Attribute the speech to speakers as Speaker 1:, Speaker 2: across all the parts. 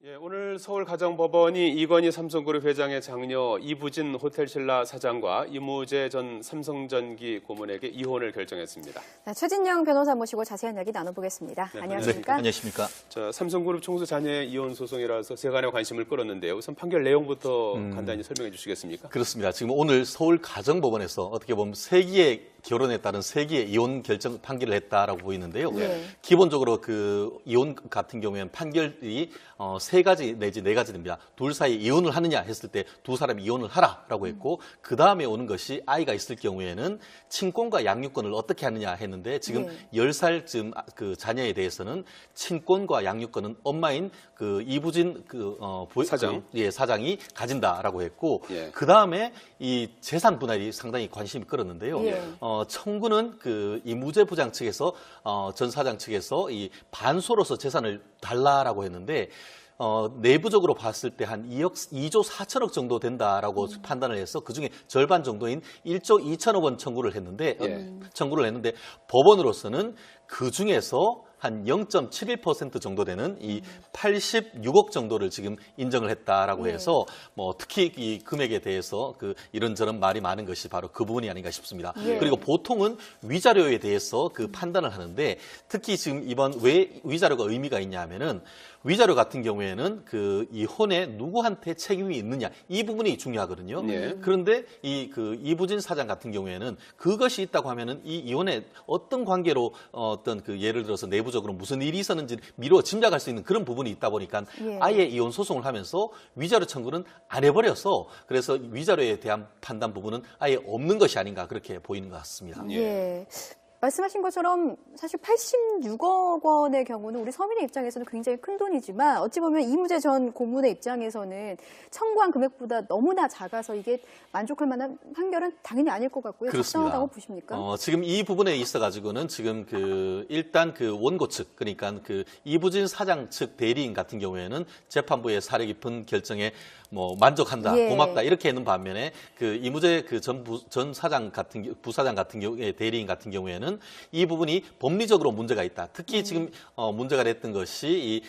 Speaker 1: 예, 오늘 서울가정법원이 이건희 삼성그룹 회장의 장녀 이부진 호텔신라 사장과 이무재 전 삼성전기 고문에게 이혼을 결정했습니다.
Speaker 2: 네, 최진영 변호사 모시고 자세한 이야기 나눠보겠습니다.
Speaker 1: 네,
Speaker 2: 안녕하십니까?
Speaker 3: 네, 안녕하십니까?
Speaker 1: 자, 삼성그룹 총수 자녀의 이혼 소송이라서 세간의 관심을 끌었는데요. 우선 판결 내용부터 간단히 설명해 주시겠습니까?
Speaker 3: 그렇습니다. 지금 오늘 서울가정법원에서 어떻게 보면 세기의 결혼에 따른 세기의 이혼 결정 판결을 했다라고 보이는데요.
Speaker 2: 네.
Speaker 3: 기본적으로 그 이혼 같은 경우에는 판결이 세 가지 내지 네 가지 됩니다. 둘 사이 이혼을 하느냐 했을 때 두 사람이 이혼을 하라라고 했고 그 다음에 오는 것이 아이가 있을 경우에는 친권과 양육권을 어떻게 하느냐 했는데 지금
Speaker 2: 네.
Speaker 3: 10살쯤 그 자녀에 대해서는 친권과 양육권은 엄마인 그 이부진
Speaker 1: 사장.
Speaker 3: 사장이 가진다라고 했고
Speaker 1: 예.
Speaker 3: 그 다음에 이 재산 분할이 상당히 관심이 끌었는데요.
Speaker 2: 예.
Speaker 3: 청구는 그 이무재 부장 측에서 전 사장 측에서 이 반소로서 재산을 달라라고 했는데 내부적으로 봤을 때 한 2조 4천억 정도 된다라고 판단을 해서 그중에 절반 정도인 1조 2천억 원 청구를 했는데 법원으로서는 그중에서 한 0.71% 정도 되는 이 86억 정도를 지금 인정을 했다라고 해서 뭐 특히 이 금액에 대해서 그 이런저런 말이 많은 것이 바로 그 부분이 아닌가 싶습니다.
Speaker 2: 예.
Speaker 3: 그리고 보통은 위자료에 대해서 그 판단을 하는데 특히 지금 이번 왜 위자료가 의미가 있냐 하면은 위자료 같은 경우에는 그 이혼에 누구한테 책임이 있느냐 이 부분이 중요하거든요.
Speaker 1: 예.
Speaker 3: 그런데 이 그 이부진 사장 같은 경우에는 그것이 있다고 하면은 이 이혼에 어떤 관계로 어떤 그 예를 들어서 내부적으로 무슨 일이 있었는지 미루어 짐작할 수 있는 그런 부분이 있다 보니까
Speaker 2: 예.
Speaker 3: 아예 이혼 소송을 하면서 위자료 청구는 안 해버려서 그래서 위자료에 대한 판단 부분은 아예 없는 것이 아닌가 그렇게 보이는 것 같습니다.
Speaker 2: 예. 말씀하신 것처럼 사실 86억 원의 경우는 우리 서민의 입장에서는 굉장히 큰 돈이지만 어찌 보면 이무재 전 고문의 입장에서는 청구한 금액보다 너무나 작아서 이게 만족할 만한 판결은 당연히 아닐 것 같고요.
Speaker 3: 그렇습니다.
Speaker 2: 적당하다고 보십니까?
Speaker 3: 지금 이 부분에 있어가지고는 지금 일단 그 원고 측 그러니까 그 이부진 사장 측 대리인 같은 경우에는 재판부의 사려 깊은 결정에 뭐 만족한다,
Speaker 2: 예.
Speaker 3: 고맙다 이렇게 했는 반면에 그 이무재 그 전 사장 같은 부사장 같은 경우에 대리인 같은 경우에는 이 부분이 법리적으로 문제가 있다. 특히 지금 문제가 됐던 것이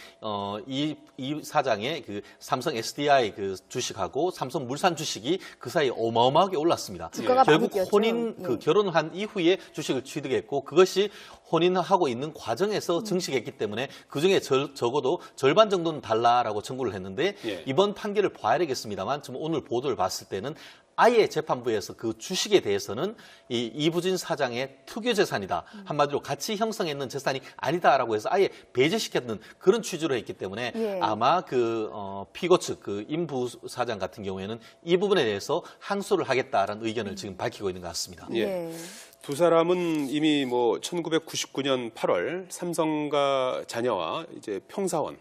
Speaker 3: 이 사장의 그 삼성 SDI 그 주식하고 삼성 물산 주식이 그 사이에 어마어마하게 올랐습니다.
Speaker 2: 주가가 많이
Speaker 3: 결국
Speaker 2: 뛰었죠.
Speaker 3: 혼인
Speaker 2: 예.
Speaker 3: 그 결혼을 한 이후에 주식을 취득했고 그것이 혼인하고 있는 과정에서 증식했기 때문에 그중에 적어도 절반 정도는 달라라고 청구를 했는데
Speaker 1: 예.
Speaker 3: 이번 판결을 봐야 되겠습니다만 지금 오늘 보도를 봤을 때는 아예 재판부에서 그 주식에 대해서는 이 이부진 사장의 특유 재산이다. 한마디로 같이 형성했는 재산이 아니다라고 해서 아예 배제시켰는 그런 취지로 했기 때문에
Speaker 2: 예.
Speaker 3: 아마 그 피고 측 그 임부 사장 같은 경우에는 이 부분에 대해서 항소를 하겠다라는 의견을 지금 밝히고 있는 것 같습니다.
Speaker 1: 예. 두 사람은 이미 뭐 1999년 8월 삼성과 자녀와 이제 평사원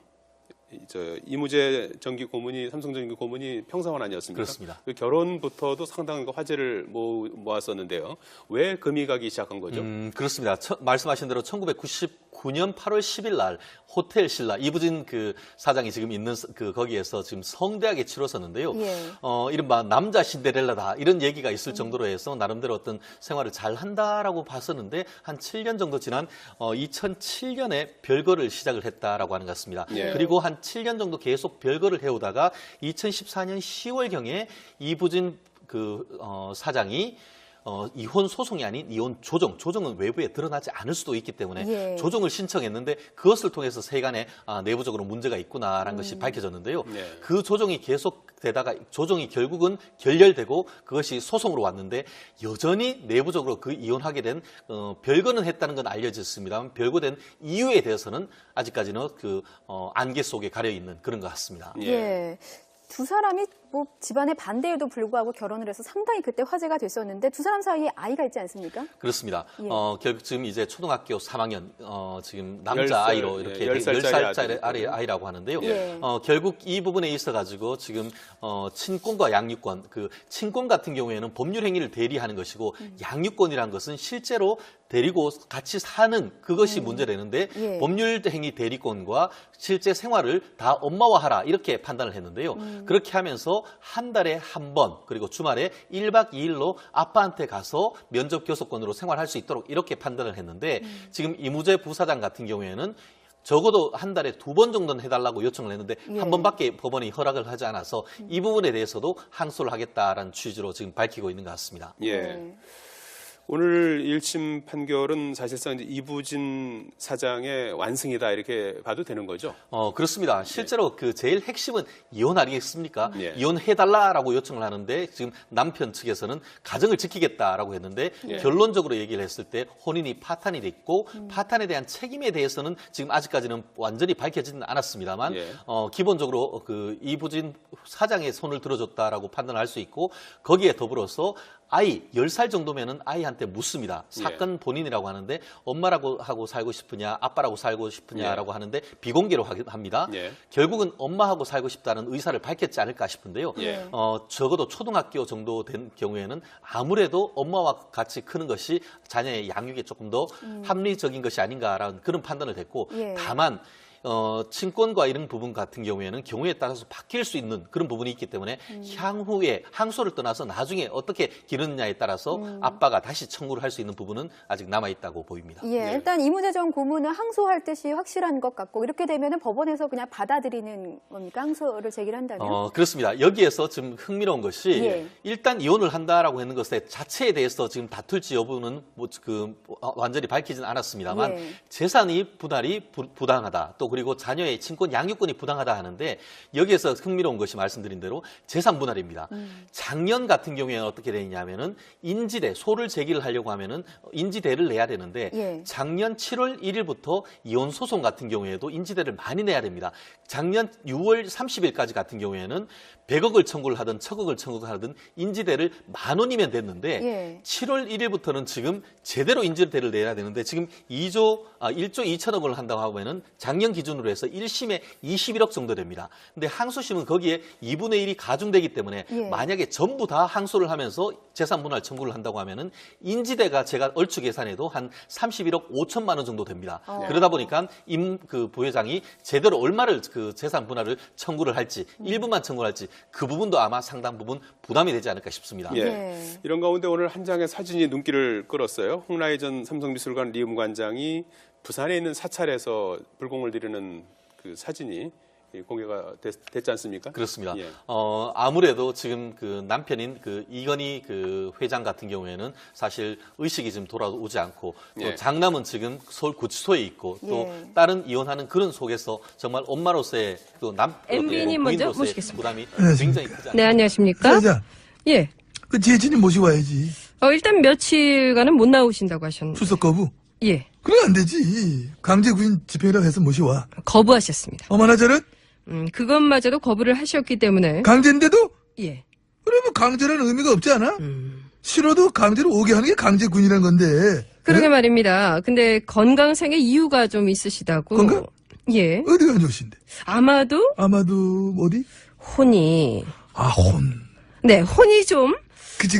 Speaker 1: 이무재 전기 고문이 삼성전기 고문이 평사원 아니었습니까?
Speaker 3: 그렇습니다.
Speaker 1: 그 결혼부터도 상당한 화제를 모았었는데요. 왜 금이 가기 시작한 거죠?
Speaker 3: 그렇습니다. 말씀하신 대로 1999년 8월 10일 날 호텔 신라 이부진 그 사장이 지금 있는 그 거기에서 지금 성대하게 치렀었는데요.
Speaker 2: 예.
Speaker 3: 이른바 남자 신데렐라다 이런 얘기가 있을 정도로 해서 나름대로 어떤 생활을 잘 한다라고 봤었는데 한 7년 정도 지난 2007년에 별거를 시작을 했다라고 하는 것 같습니다.
Speaker 1: 예.
Speaker 3: 그리고 한 7년 정도 계속 별거를 해오다가 2014년 10월경에 이부진 사장이 이혼 소송이 아닌 이혼 조정은 외부에 드러나지 않을 수도 있기 때문에
Speaker 2: 예.
Speaker 3: 조정을 신청했는데 그것을 통해서 세간에 내부적으로 문제가 있구나라는 것이 밝혀졌는데요.
Speaker 1: 예.
Speaker 3: 그 조정이 계속되다가 조정이 결국은 결렬되고 그것이 소송으로 왔는데 여전히 내부적으로 그 이혼하게 된 별거는 했다는 건 알려졌습니다만 별거된 이유에 대해서는 아직까지는 안개 속에 가려 있는 그런 것 같습니다.
Speaker 2: 예. 두 사람이 뭐 집안의 반대에도 불구하고 결혼을 해서 상당히 그때 화제가 됐었는데 두 사람 사이에 아이가 있지 않습니까?
Speaker 3: 그렇습니다.
Speaker 2: 예.
Speaker 3: 결국 지금 이제 초등학교 3학년 지금 남자
Speaker 1: 10살,
Speaker 3: 아이로 이렇게
Speaker 1: 10살짜리
Speaker 3: 아이라고 하는데요.
Speaker 2: 예.
Speaker 3: 결국 이 부분에 있어가지고 지금 친권과 양육권, 그 친권 같은 경우에는 법률 행위를 대리하는 것이고 양육권이라는 것은 실제로 데리고 같이 사는 그것이 문제되는데
Speaker 2: 예.
Speaker 3: 법률 행위 대리권과 실제 생활을 다 엄마와 하라 이렇게 판단을 했는데요. 그렇게 하면서 한 달에 한 번 그리고 주말에 1박 2일로 아빠한테 가서 면접 교섭권으로 생활할 수 있도록 이렇게 판단을 했는데 지금 이무재 부사장 같은 경우에는 적어도 한 달에 2번 정도는 해달라고 요청을 했는데
Speaker 2: 예.
Speaker 3: 한 번밖에 법원이 허락을 하지 않아서 이 부분에 대해서도 항소를 하겠다라는 취지로 지금 밝히고 있는 것 같습니다.
Speaker 1: 예.
Speaker 2: 네.
Speaker 1: 오늘 1심 판결은 사실상 이제 이부진 사장의 완승이다 이렇게 봐도 되는 거죠?
Speaker 3: 그렇습니다. 실제로 그 제일 핵심은 이혼 아니겠습니까?
Speaker 1: 예.
Speaker 3: 이혼해달라라고 요청을 하는데 지금 남편 측에서는 가정을 지키겠다라고 했는데
Speaker 1: 예.
Speaker 3: 결론적으로 얘기를 했을 때 혼인이 파탄이 됐고 파탄에 대한 책임에 대해서는 지금 아직까지는 완전히 밝혀지지는 않았습니다만
Speaker 1: 예.
Speaker 3: 기본적으로 그 이부진 사장의 손을 들어줬다라고 판단할 수 있고 거기에 더불어서 아이 10살 정도면은 아이한테 묻습니다. 사건 본인이라고 하는데 엄마라고 하고 살고 싶으냐 아빠라고 살고 싶으냐라고 하는데 비공개로 합니다.
Speaker 1: 예.
Speaker 3: 결국은 엄마하고 살고 싶다는 의사를 밝혔지 않을까 싶은데요.
Speaker 1: 예.
Speaker 3: 적어도 초등학교 정도 된 경우에는 아무래도 엄마와 같이 크는 것이 자녀의 양육에 조금 더 합리적인 것이 아닌가라는 그런 판단을 했고
Speaker 2: 예.
Speaker 3: 다만 친권과 이런 부분 같은 경우에는 경우에 따라서 바뀔 수 있는 그런 부분이 있기 때문에 향후에 항소를 떠나서 나중에 어떻게 기르느냐에 따라서 아빠가 다시 청구를 할 수 있는 부분은 아직 남아있다고 보입니다.
Speaker 2: 예,
Speaker 1: 네.
Speaker 2: 일단 이무재 전 고문은 항소할 뜻이 확실한 것 같고 이렇게 되면 법원에서 그냥 받아들이는 겁니까? 항소를 제기한다면?
Speaker 3: 그렇습니다. 여기에서 지금 흥미로운 것이
Speaker 2: 예.
Speaker 3: 일단 이혼을 한다라고 하는 것에 자체에 대해서 지금 다툴지 여부는 완전히 밝히진 않았습니다만
Speaker 2: 예.
Speaker 3: 재산이 분할이 부당하다. 또 그리고 자녀의 친권 양육권이 부당하다 하는데 여기에서 흥미로운 것이 말씀드린 대로 재산 분할입니다. 작년 같은 경우에는 어떻게 되냐면은 인지대 소를 제기를 하려고 하면은 인지대를 내야 되는데
Speaker 2: 예.
Speaker 3: 작년 7월 1일부터 이혼 소송 같은 경우에도 인지대를 많이 내야 됩니다. 작년 6월 30일까지 같은 경우에는 100억을 청구를 하든 1000억을 청구를 하든 인지대를 10,000원이면 됐는데
Speaker 2: 예.
Speaker 3: 7월 1일부터는 지금 제대로 인지대를 내야 되는데 지금 1조 2천억을 한다고 하면은 작년 기준으로 해서 1심에 21억 정도 됩니다. 근데 항소심은 거기에 2분의 1이 가중되기 때문에
Speaker 2: 예.
Speaker 3: 만약에 전부 다 항소를 하면서 재산 분할 청구를 한다고 하면은 인지대가 제가 얼추 계산해도 한 31억 5천만 원 정도 됩니다. 그러다 보니까 그 부회장이 제대로 얼마를 그 재산 분할을 청구를 할지 일부만 청구를 할지 그 부분도 아마 상당 부분 부담이 되지 않을까 싶습니다.
Speaker 1: 예.
Speaker 2: 네.
Speaker 1: 이런 가운데 오늘 한 장의 사진이 눈길을 끌었어요. 홍라희 전 삼성미술관 리음관장이 부산에 있는 사찰에서 불공을 들이는 그 사진이 공개가 됐지 않습니까?
Speaker 3: 그렇습니다.
Speaker 1: 예.
Speaker 3: 아무래도 지금 그 남편인 그 이건희 그 회장 같은 경우에는 사실 의식이 지금 돌아오지 않고 또
Speaker 1: 예.
Speaker 3: 장남은 지금 서울 구치소에 있고 또
Speaker 2: 예.
Speaker 3: 딸은 이혼하는 그런 속에서 정말 엄마로서의 또
Speaker 4: MB님 먼저
Speaker 3: 부인으로서의
Speaker 4: 모시겠습니다.
Speaker 3: 부담이
Speaker 5: 안녕하십니까.
Speaker 3: 굉장히 크지 않습니까?
Speaker 4: 네, 안녕하십니까?
Speaker 5: 사장,
Speaker 4: 예.
Speaker 5: 그 재진이 모시고 와야지.
Speaker 4: 일단 며칠간은 못 나오신다고 하셨는데.
Speaker 5: 출석 거부.
Speaker 4: 예.
Speaker 5: 그래 안 되지. 강제 구인 집행이라고 해서 모시와.
Speaker 4: 거부하셨습니다.
Speaker 5: 어머나 저런
Speaker 4: 그것마저도 거부를 하셨기 때문에.
Speaker 5: 강제인데도
Speaker 4: 예.
Speaker 5: 그러면 강제라는 의미가 없지 않아? 싫어도 강제로 오게 하는 게 강제 구인이라는 건데.
Speaker 4: 그러게
Speaker 5: 그래?
Speaker 4: 말입니다. 근데 건강상의 이유가 좀 있으시다고.
Speaker 5: 건강?
Speaker 4: 예.
Speaker 5: 어디가 안 좋으신데?
Speaker 4: 아마도
Speaker 5: 아마도 어디?
Speaker 4: 혼이.
Speaker 5: 아 혼.
Speaker 4: 네, 혼이 좀.
Speaker 5: 그치.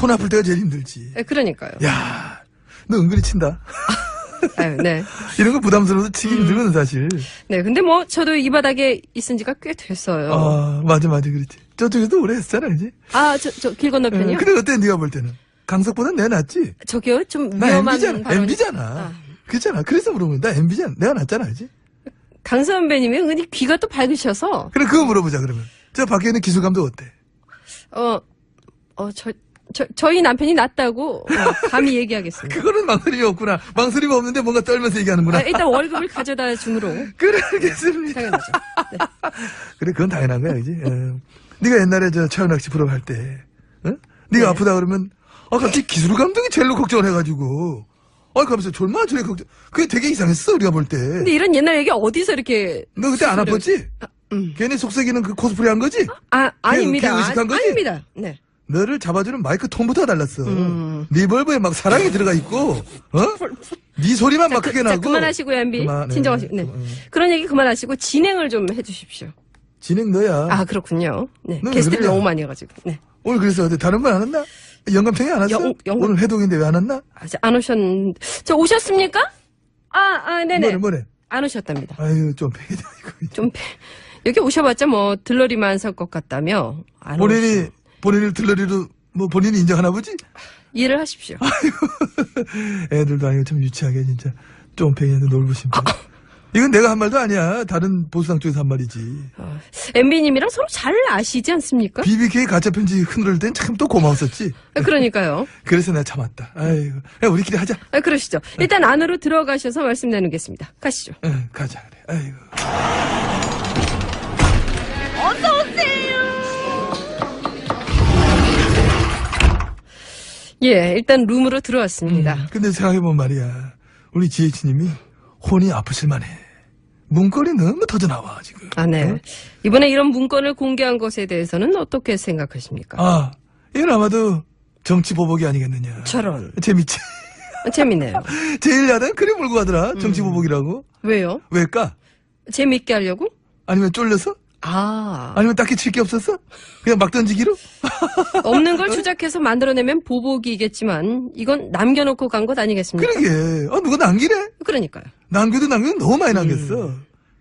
Speaker 5: 혼 아플 때가 제일 힘들지.
Speaker 4: 그러니까요.
Speaker 5: 야, 너 은근히 친다.
Speaker 4: 아유, 네.
Speaker 5: 이런 거 부담스러워서 치기 힘들거든 사실.
Speaker 4: 네, 근데 뭐 저도 이 바닥에 있은 지가 꽤 됐어요.
Speaker 5: 아 맞아 그렇지. 저쪽에서도 오래 했잖아 그지?
Speaker 4: 저 길 건너편이요?
Speaker 5: 근데 어때 네가 볼 때는? 강석보다 내가 낫지?
Speaker 4: 저기요, 좀
Speaker 5: 나
Speaker 4: 위험한
Speaker 5: MB잖아.
Speaker 4: 발언이-
Speaker 5: MB잖아.
Speaker 4: 아.
Speaker 5: 그렇잖아. 그래서 물어보는 거야. 나 MB잖아. 내가 낫잖아, 그지?
Speaker 4: 강 선배님이 은근히 귀가 또 밝으셔서.
Speaker 5: 그래, 그거 물어보자, 그러면. 저 밖에 있는 기술감도 어때?
Speaker 4: 저희 남편이 낫다고 감히 얘기하겠습니다.
Speaker 5: 그거는 망설임이 없구나. 망설임이 없는데 뭔가 떨면서 얘기하는구나.
Speaker 4: 일단 월급을 가져다 주므로
Speaker 5: 그래, 알겠습니다.
Speaker 4: 당연하죠. 네.
Speaker 5: 그래, 그건 당연한 거야, 그지? 네가 옛날에 저 차연낚시 프로 할 때, 네가
Speaker 4: 네.
Speaker 5: 아프다 그러면, 갑자기 기술 감독이 제일로 걱정을 해가지고, 가면서 졸마 저래 걱정. 그게 되게 이상했어, 우리가 볼 때.
Speaker 4: 근데 이런 옛날 얘기 어디서 이렇게
Speaker 5: 너 그때 안 아팠지? 괜히 속썩이는 그 코스프레 한 거지?
Speaker 4: 아닙니다.
Speaker 5: 걔 의식한 거지?
Speaker 4: 아닙니다. 네.
Speaker 5: 너를 잡아주는 마이크 톤부터 달랐어. 네 벌브에 막 사랑이 들어가 있고, 네 소리만 막 크게 나고.
Speaker 4: 그만하시고요, MB.
Speaker 5: 그만,
Speaker 4: 진정하시고. 네. 그런 얘기 그만하시고 진행을 좀 해주십시오.
Speaker 5: 진행 너야.
Speaker 4: 그렇군요. 네.
Speaker 5: 넌왜
Speaker 4: 게스트를
Speaker 5: 그러냐?
Speaker 4: 너무 많이 해가지고. 네.
Speaker 5: 오늘 그래서 어디 다른 분 안 왔나? 영감탱이 안 왔어?
Speaker 4: 영감-
Speaker 5: 오늘 회동인데 왜 안 왔나?
Speaker 4: 아직 안 오셨는데. 저 오셨습니까? 네네.
Speaker 5: 뭐래?
Speaker 4: 안 오셨답니다.
Speaker 5: 아유, 좀 팽이다, 이거.
Speaker 4: 좀 여기 오셔봤자 뭐 들러리만 설 것 같다며. 안 오시-
Speaker 5: 본인을 들러리로, 본인이 인정하나 보지?
Speaker 4: 이해를 하십시오.
Speaker 5: 애들도 아니고 참 유치하게, 진짜. 좀 팽이한테 놀부심. 이건 내가 한 말도 아니야. 다른 보수당 쪽에서 한 말이지.
Speaker 4: MB님이랑 서로 잘 아시지 않습니까?
Speaker 5: BBK 가짜편지 흔들 땐 참 또 고마웠었지.
Speaker 4: 그러니까요.
Speaker 5: 그래서 내가 참았다. 아이고. 야, 우리끼리 하자.
Speaker 4: 그러시죠. 일단 안으로 들어가셔서 말씀 나누겠습니다. 가시죠.
Speaker 5: 응, 가자, 그래. 아이고.
Speaker 4: 예, 일단 룸으로 들어왔습니다.
Speaker 5: 근데 생각해보면 말이야. 우리 GH님이 혼이 아프실만해. 문거리 너무 터져나와, 지금.
Speaker 4: 아, 네.
Speaker 5: 응?
Speaker 4: 이번에 이런 문건을 공개한 것에 대해서는 어떻게 생각하십니까?
Speaker 5: 아, 이건 아마도 정치 보복이 아니겠느냐.
Speaker 4: 저런.
Speaker 5: 재밌지?
Speaker 4: 재밌네요.
Speaker 5: 제일 야단 그래 몰고 가더라. 정치 보복이라고.
Speaker 4: 왜요?
Speaker 5: 왜일까?
Speaker 4: 재밌게 하려고?
Speaker 5: 아니면 쫄려서?
Speaker 4: 아,
Speaker 5: 아니면 딱히 칠 게 없었어? 그냥 막 던지기로?
Speaker 4: 없는 걸 추적해서 만들어내면 보복이겠지만 이건 남겨놓고 간 것 아니겠습니까?
Speaker 5: 그러게. 누가 남기래?
Speaker 4: 그러니까요.
Speaker 5: 남겨도 너무 많이 남겼어.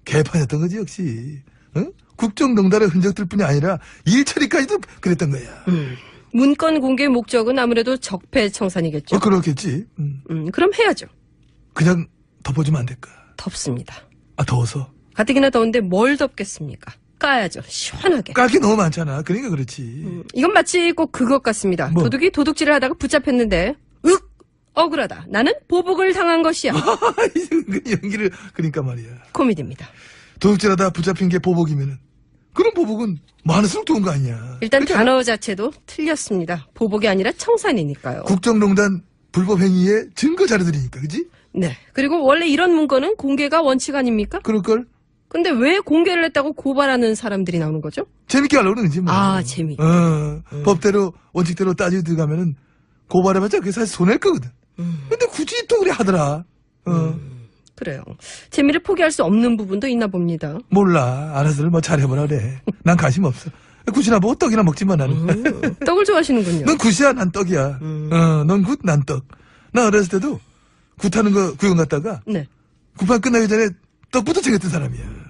Speaker 5: 개판이었던 거지, 역시. 응? 국정농단의 흔적들 뿐이 아니라 일 처리까지도 그랬던 거야.
Speaker 4: 문건 공개 목적은 아무래도 적폐청산이겠죠.
Speaker 5: 그렇겠지.
Speaker 4: 그럼 해야죠.
Speaker 5: 그냥 덮어주면 안 될까?
Speaker 4: 덥습니다.
Speaker 5: 아, 더워서.
Speaker 4: 가뜩이나 더운데 뭘 덥겠습니까? 까야죠. 시원하게.
Speaker 5: 깔 게 너무 많잖아. 그러니까 그렇지.
Speaker 4: 이건 마치 꼭 그것 같습니다.
Speaker 5: 뭐?
Speaker 4: 도둑이 도둑질을 하다가 붙잡혔는데 윽! 억울하다. 나는 보복을 당한 것이야.
Speaker 5: 그 연기를, 그러니까 말이야.
Speaker 4: 코미디입니다.
Speaker 5: 도둑질하다 붙잡힌 게 보복이면은. 그런 보복은 많을수록 좋은 거 아니야.
Speaker 4: 일단
Speaker 5: 그러니까
Speaker 4: 단어 자체도 틀렸습니다. 보복이 아니라 청산이니까요.
Speaker 5: 국정농단 불법 행위의 증거 자료들이니까, 그지?
Speaker 4: 네. 그리고 원래 이런 문건은 공개가 원칙 아닙니까?
Speaker 5: 그럴걸?
Speaker 4: 근데 왜 공개를 했다고 고발하는 사람들이 나오는 거죠?
Speaker 5: 재밌게 하려고 그러는지 뭐.
Speaker 4: 아, 재밌게.
Speaker 5: 법대로, 원칙대로 따지고 들어가면은 고발해봤자 그게 사실 손해일 거거든. 근데 굳이 또 그래 하더라.
Speaker 4: 그래요. 재미를 포기할 수 없는 부분도 있나 봅니다.
Speaker 5: 몰라. 알아서를 뭐 잘해보라 그래. 난 관심 없어. 굿이나 보고 떡이나 먹지만 나는.
Speaker 4: 떡을 좋아하시는군요.
Speaker 5: 넌 굿이야, 난 떡이야. 넌 굿, 난 떡. 나 어렸을 때도 굿하는 거 구경 갔다가
Speaker 4: 네.
Speaker 5: 굿판 끝나기 전에 떡부터 챙겼던 사람이야.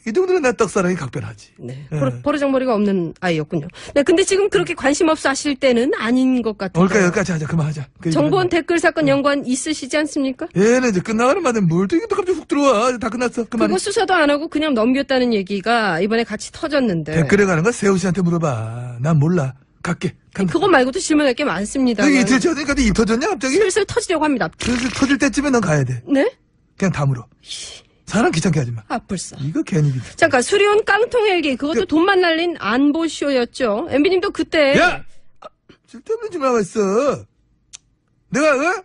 Speaker 5: 이 정도는 나 떡사랑이 각별하지.
Speaker 4: 네. 버르장머리가 없는 아이였군요. 네. 근데 지금 그렇게 관심 없어 하실 때는 아닌 것 같아요.
Speaker 5: 올까 여기까지 하자. 그만하자. 그
Speaker 4: 정보원
Speaker 5: 얘기는.
Speaker 4: 댓글 사건 연관 있으시지 않습니까?
Speaker 5: 얘는 이제 끝나가는 마다 뭘 또 이게 또 갑자기 훅 들어와. 다 끝났어. 그만해.
Speaker 4: 그거 수사도 안 하고 그냥 넘겼다는 얘기가 이번에 같이 터졌는데.
Speaker 5: 댓글에 가는 거 세호 씨한테 물어봐. 난 몰라. 갈게. 간다.
Speaker 4: 그거 말고도 질문할 게 많습니다.
Speaker 5: 너 이틀 전이니까 입 터졌냐 갑자기?
Speaker 4: 슬슬 터지려고 합니다.
Speaker 5: 슬슬 터질 때쯤에 넌 가야 돼.
Speaker 4: 네?
Speaker 5: 그냥 다 물어. 사람 귀찮게 하지 마.
Speaker 4: 아, 불사.
Speaker 5: 이거 괜히
Speaker 4: 잠깐, 수리온 깡통 헬기. 그것도 돈만 날린 안보쇼였죠. MB님도 그때.
Speaker 5: 야! 쓸데없는 줄 나와 있어. 내가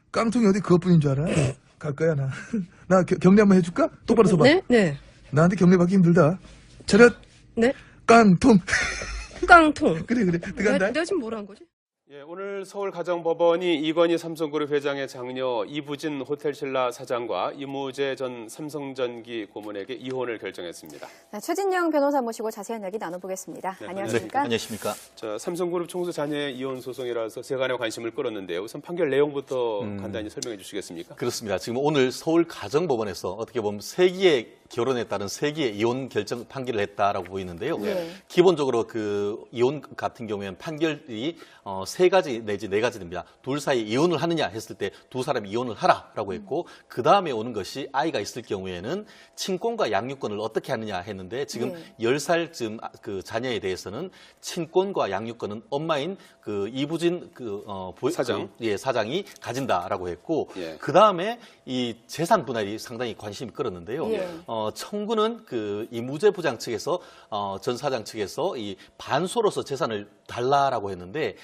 Speaker 5: 깡통이 어디 그것뿐인 줄 알아? 갈 거야 나. 나 경례 한번 해줄까? 똑바로 서봐.
Speaker 4: 네? 네.
Speaker 5: 나한테 경례 받기 힘들다. 차렷.
Speaker 4: 네?
Speaker 5: 깡통.
Speaker 4: 깡통.
Speaker 5: 그래 들어간다.
Speaker 4: 내가 지금 뭐라 한 거지?
Speaker 1: 예, 오늘 서울가정법원이 이건희 삼성그룹 회장의 장녀 이부진 호텔신라 사장과 이무재 전 삼성전기 고문에게 이혼을 결정했습니다.
Speaker 2: 네, 최진영 변호사 모시고 자세한 이야기 나눠보겠습니다.
Speaker 1: 네,
Speaker 2: 안녕하십니까?
Speaker 3: 안녕하십니까?
Speaker 1: 자, 삼성그룹 총수 자녀의 이혼 소송이라서 세간의 관심을 끌었는데요. 우선 판결 내용부터 간단히 설명해 주시겠습니까?
Speaker 3: 그렇습니다. 지금 오늘 서울가정법원에서 어떻게 보면 세기의 결혼에 따른 세기의 이혼 결정 판결을 했다라고 보이는데요.
Speaker 2: 네.
Speaker 3: 기본적으로 그 이혼 같은 경우에는 판결이 세 가지 내지 네 가지 됩니다. 둘 사이 이혼을 하느냐 했을 때 두 사람이 이혼을 하라라고 했고 그 다음에 오는 것이 아이가 있을 경우에는 친권과 양육권을 어떻게 하느냐 했는데 지금 10살쯤 그 자녀에 대해서는 친권과 양육권은 엄마인 그 이부진
Speaker 1: 사장.
Speaker 3: 사장이 가진다라고 했고
Speaker 1: 예.
Speaker 3: 그 다음에 이 재산 분할이 상당히 관심이 끌었는데요.
Speaker 2: 예.
Speaker 3: 청구는 그 이무재 부장 측에서 전 사장 측에서 이 반소로서 재산을 달라라고 했는데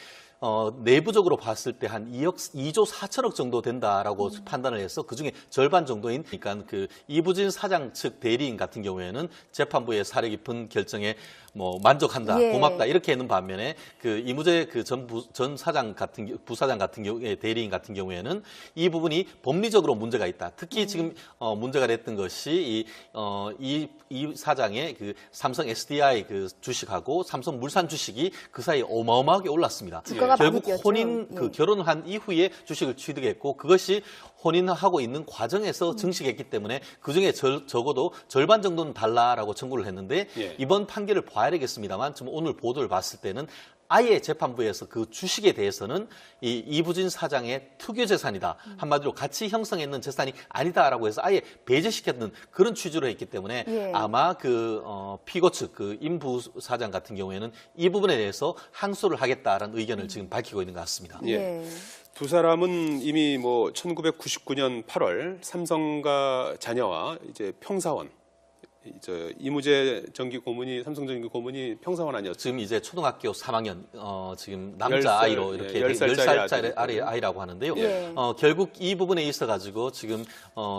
Speaker 3: 내부적으로 봤을 때 한 2조 4천억 정도 된다라고 판단을 해서 그중에 절반 정도인 그러니까 그 이부진 사장 측 대리인 같은 경우에는 재판부의 사려 깊은 결정에 뭐 만족한다,
Speaker 2: 예.
Speaker 3: 고맙다 이렇게 하는 반면에 그 이무재 그 전 사장 같은 부사장 같은 경우에 대리인 같은 경우에는 이 부분이 법리적으로 문제가 있다. 특히 지금 문제가 됐던 것이 이 사장의 그 삼성 SDI 그 주식하고 삼성 물산 주식이 그 사이에 어마어마하게 올랐습니다.
Speaker 2: 주가가 많이
Speaker 3: 결국
Speaker 2: 뛰었죠.
Speaker 3: 혼인 그
Speaker 2: 예.
Speaker 3: 결혼을 한 이후에 주식을 취득했고 그것이 혼인하고 있는 과정에서 증식했기 때문에 그중에 적어도 절반 정도는 달라라고 청구를 했는데
Speaker 1: 예.
Speaker 3: 이번 판결을 봐야 되겠습니다만 지금 오늘 보도를 봤을 때는 아예 재판부에서 그 주식에 대해서는 이 이부진 사장의 특유 재산이다. 한마디로 같이 형성했는 재산이 아니다라고 해서 아예 배제시켰는 그런 취지로 했기 때문에
Speaker 2: 예.
Speaker 3: 아마 그 피고 측 그 임 부사장 같은 경우에는 이 부분에 대해서 항소를 하겠다라는 의견을 지금 밝히고 있는 것 같습니다.
Speaker 1: 예. 두 사람은 이미 뭐 1999년 8월 삼성과 자녀와 이제 평사원, 이무재 전기 고문이 삼성전기 고문이 평사원 아니었죠?
Speaker 3: 지금 이제 초등학교 3학년 지금
Speaker 1: 10살,
Speaker 3: 남자 아이로 이렇게
Speaker 1: 예, 10살짜리
Speaker 3: 10살짜리 아이라고 하는데요.
Speaker 2: 예.
Speaker 3: 결국 이 부분에 있어 가지고 지금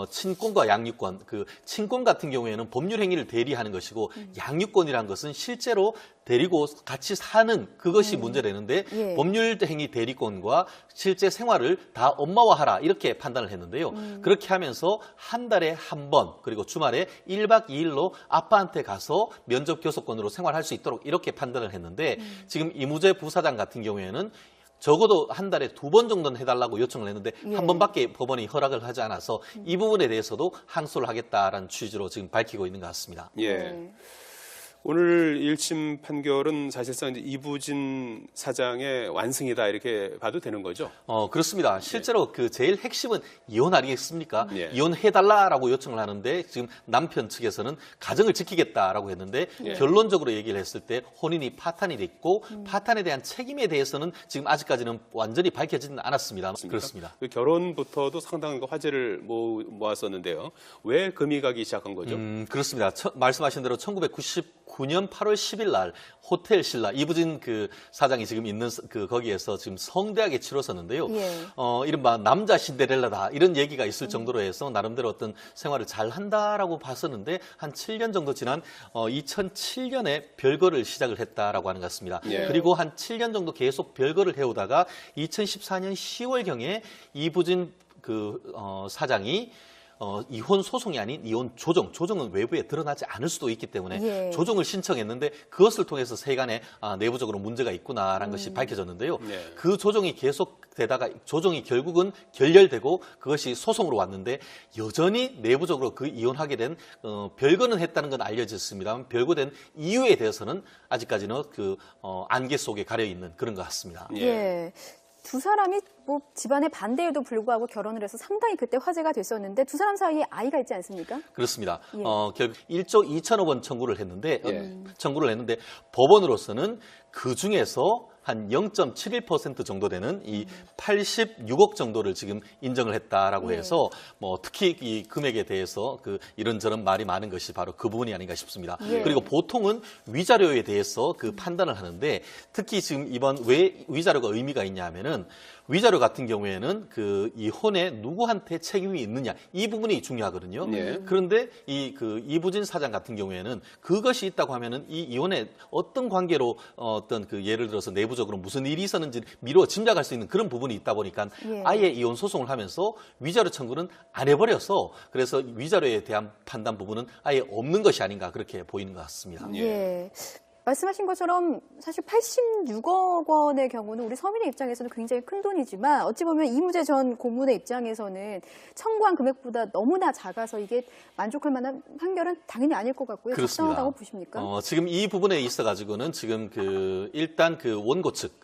Speaker 3: 친권과 양육권, 그 친권 같은 경우에는 법률 행위를 대리하는 것이고 양육권이라는 것은 실제로 데리고 같이 사는 그것이 문제되는데
Speaker 2: 예.
Speaker 3: 법률 행위 대리권과 실제 생활을 다 엄마와 하라 이렇게 판단을 했는데요. 그렇게 하면서 한 달에 한 번 그리고 주말에 1박 2일로 아빠한테 가서 면접 교섭권으로 생활할 수 있도록 이렇게 판단을 했는데 지금 이무재 부사장 같은 경우에는 적어도 한 달에 2번 정도는 해달라고 요청을 했는데
Speaker 2: 예.
Speaker 3: 한 번밖에 법원이 허락을 하지 않아서 이 부분에 대해서도 항소를 하겠다라는 취지로 지금 밝히고 있는 것 같습니다.
Speaker 1: 예. 오늘 1심 판결은 사실상 이제 이부진 사장의 완승이다 이렇게 봐도 되는 거죠?
Speaker 3: 그렇습니다. 실제로 그 제일 핵심은 이혼 아니겠습니까?
Speaker 1: 예.
Speaker 3: 이혼해달라라고 요청을 하는데 지금 남편 측에서는 가정을 지키겠다라고 했는데
Speaker 1: 예.
Speaker 3: 결론적으로 얘기를 했을 때 혼인이 파탄이 됐고 파탄에 대한 책임에 대해서는 지금 아직까지는 완전히 밝혀지지는 않았습니다. 그렇습니다.
Speaker 1: 그 결혼부터도 상당한 화제를 모았었는데요. 왜 금이 가기 시작한 거죠?
Speaker 3: 그렇습니다. 말씀하신 대로 1999년 8월 10일 날 호텔 신라 이부진 그 사장이 지금 있는 그 거기에서 지금 성대하게 치렀었는데요.
Speaker 2: 예.
Speaker 3: 이른바 남자 신데렐라다 이런 얘기가 있을 정도로 해서 나름대로 어떤 생활을 잘 한다라고 봤었는데 한 7년 정도 지난 2007년에 별거를 시작을 했다라고 하는 것 같습니다.
Speaker 1: 예.
Speaker 3: 그리고 한 7년 정도 계속 별거를 해오다가 2014년 10월경에 이부진 그 사장이 이혼 소송이 아닌 이혼 조정은 외부에 드러나지 않을 수도 있기 때문에
Speaker 2: 예.
Speaker 3: 조정을 신청했는데 그것을 통해서 세간에 내부적으로 문제가 있구나라는 것이 밝혀졌는데요.
Speaker 1: 예.
Speaker 3: 그 조정이 계속되다가 조정이 결국은 결렬되고 그것이 소송으로 왔는데 여전히 내부적으로 그 이혼하게 된 별거는 했다는 건 알려졌습니다만 별거된 이유에 대해서는 아직까지는 그 안개 속에 가려 있는 그런 것 같습니다.
Speaker 2: 예. 두 사람이 뭐 집안의 반대에도 불구하고 결혼을 해서 상당히 그때 화제가 됐었는데 두 사람 사이에 아이가 있지 않습니까?
Speaker 3: 그렇습니다.
Speaker 2: 예.
Speaker 3: 결국 1조 2천억 원 청구를 했는데
Speaker 1: 예.
Speaker 3: 법원으로서는 그 중에서 한 0.71% 정도 되는 이 86억 정도를 지금 인정을 했다라고
Speaker 2: 예.
Speaker 3: 해서 뭐 특히 이 금액에 대해서 그 이런저런 말이 많은 것이 바로 그 부분이 아닌가 싶습니다.
Speaker 2: 예.
Speaker 3: 그리고 보통은 위자료에 대해서 그 판단을 하는데 특히 지금 이번 왜 위자료가 의미가 있냐 하면은 위자료 같은 경우에는 그 이혼에 누구한테 책임이 있느냐 이 부분이 중요하거든요.
Speaker 1: 예.
Speaker 3: 그런데 이부진 사장 같은 경우에는 그것이 있다고 하면은 이 이혼에 어떤 관계로 어떤 그 예를 들어서 내부적으로 무슨 일이 있었는지 미루어 짐작할 수 있는 그런 부분이 있다 보니까
Speaker 2: 예.
Speaker 3: 아예 이혼 소송을 하면서 위자료 청구는 안 해버려서 그래서 위자료에 대한 판단 부분은 아예 없는 것이 아닌가 그렇게 보이는 것 같습니다.
Speaker 2: 예. 말씀하신 것처럼 사실 86억 원의 경우는 우리 서민의 입장에서는 굉장히 큰 돈이지만 어찌 보면 이무재 전 고문의 입장에서는 청구한 금액보다 너무나 작아서 이게 만족할 만한 판결은 당연히 아닐 것 같고요.
Speaker 3: 그렇습니다.
Speaker 2: 적당하다고 보십니까?
Speaker 3: 지금 이 부분에 있어 가지고는 지금 일단 그 원고 측